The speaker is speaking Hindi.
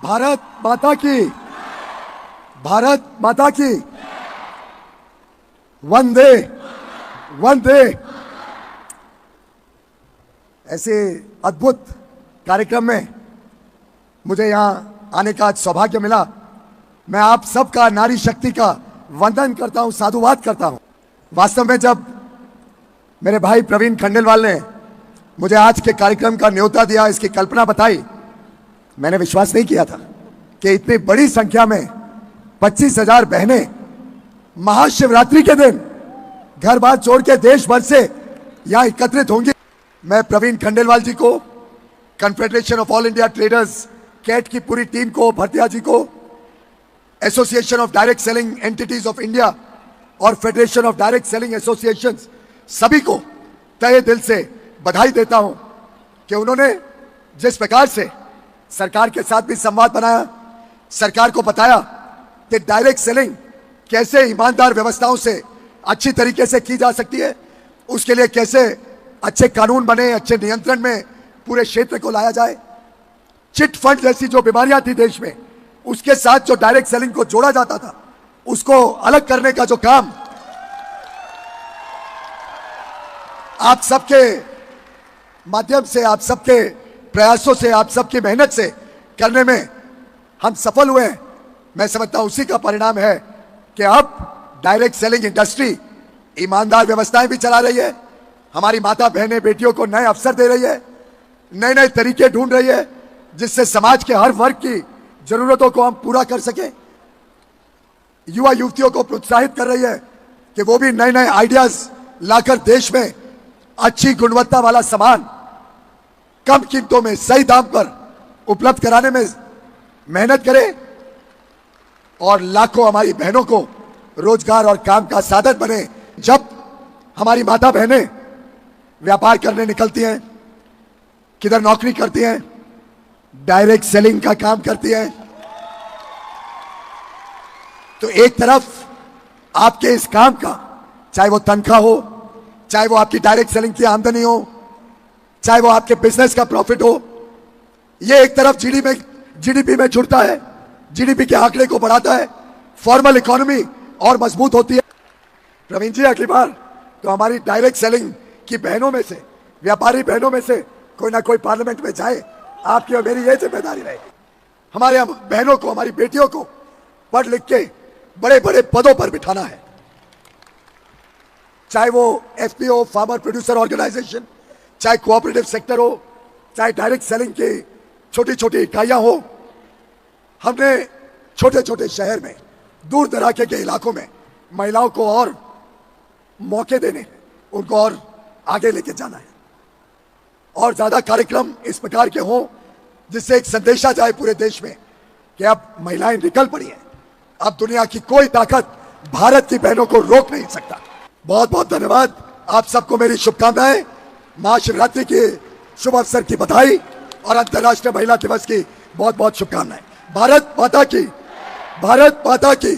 भारत माता की, भारत माता की, वंदे वंदे। ऐसे अद्भुत कार्यक्रम में मुझे यहां आने का सौभाग्य मिला। मैं आप सबका, नारी शक्ति का वंदन करता हूं, साधुवाद करता हूं। वास्तव में जब मेरे भाई प्रवीण खंडेलवाल ने मुझे आज के कार्यक्रम का न्योता दिया, इसकी कल्पना बताई, मैंने विश्वास नहीं किया था कि इतनी बड़ी संख्या में 25,000 बहनें महाशिवरात्रि के दिन घर बार छोड़ के देश भर से यहां एकत्रित होंगी। मैं प्रवीण खंडेलवाल जी को, Confederation of All India Traders CAIT की पूरी टीम को, भरतिया जी को, Association of Direct Selling Entities of India और Federation of Direct Selling Associations, सभी को तहे दिल से बधाई देता हूं कि उन्होंने जिस प्रकार से सरकार के साथ भी संवाद बनाया, सरकार को बताया कि डायरेक्ट सेलिंग कैसे ईमानदार व्यवस्थाओं से अच्छी तरीके से की जा सकती है, उसके लिए कैसे अच्छे कानून बने, अच्छे नियंत्रण में पूरे क्षेत्र को लाया जाए। चिट फंड जैसी जो बीमारियां थी देश में, उसके साथ जो डायरेक्ट सेलिंग को जोड़ा जाता था, उसको अलग करने का जो काम आप सबके माध्यम से, आप सबके प्रयासों से, आप सबकी मेहनत से करने में हम सफल हुए हैं। मैं समझता हूं उसी का परिणाम है कि अब डायरेक्ट सेलिंग इंडस्ट्री ईमानदार व्यवस्थाएं भी चला रही है, हमारी माता बहनें बेटियों को नए अवसर दे रही है, नए नए तरीके ढूंढ रही है जिससे समाज के हर वर्ग की जरूरतों को हम पूरा कर सके। युवा युवतियों को प्रोत्साहित कर रही है कि वो भी नए नए आइडियाज लाकर देश में अच्छी गुणवत्ता वाला सामान कम कीमतों में सही दाम पर उपलब्ध कराने में मेहनत करे और लाखों हमारी बहनों को रोजगार और काम का साधन बने। जब हमारी माता बहनें व्यापार करने निकलती हैं, किधर नौकरी करती हैं, डायरेक्ट सेलिंग का काम करती हैं, तो एक तरफ आपके इस काम का, चाहे वो तनख्वाह हो, चाहे वो आपकी डायरेक्ट सेलिंग की आमदनी हो, चाहे वो आपके बिजनेस का प्रॉफिट हो, ये एक तरफ जीडीपी में जुड़ता है, जीडीपी के आंकड़े को बढ़ाता है, फॉर्मल इकोनॉमी और मजबूत होती है। प्रवीण जी, अगली बार तो हमारी डायरेक्ट सेलिंग की बहनों में से, व्यापारी बहनों में से कोई ना कोई पार्लियामेंट में जाए, आपकी और मेरी ये जिम्मेदारी रहेगी। हमारे बहनों को, हमारी बेटियों को पढ़ लिख के बड़े बड़े पदों पर बिठाना है, चाहे वो एफपीओ, फार्मर प्रोड्यूसर ऑर्गेनाइजेशन, चाहे कोऑपरेटिव सेक्टर हो, चाहे डायरेक्ट सेलिंग की छोटी छोटी इकाइयां हो। हमने छोटे छोटे शहर में, दूर दराके के इलाकों में महिलाओं को और मौके देने, उनको और आगे लेके जाना है, और ज्यादा कार्यक्रम इस प्रकार के हों जिससे एक संदेशा जाए पूरे देश में कि अब महिलाएं निकल पड़ी हैं, अब दुनिया की कोई ताकत भारत की बहनों को रोक नहीं सकता। बहुत बहुत धन्यवाद। आप सबको मेरी शुभकामनाएं, महाशिवरात्रि के शुभ अवसर की बधाई और अंतर्राष्ट्रीय महिला दिवस की बहुत बहुत शुभकामनाएं। भारत माता की, भारत माता की।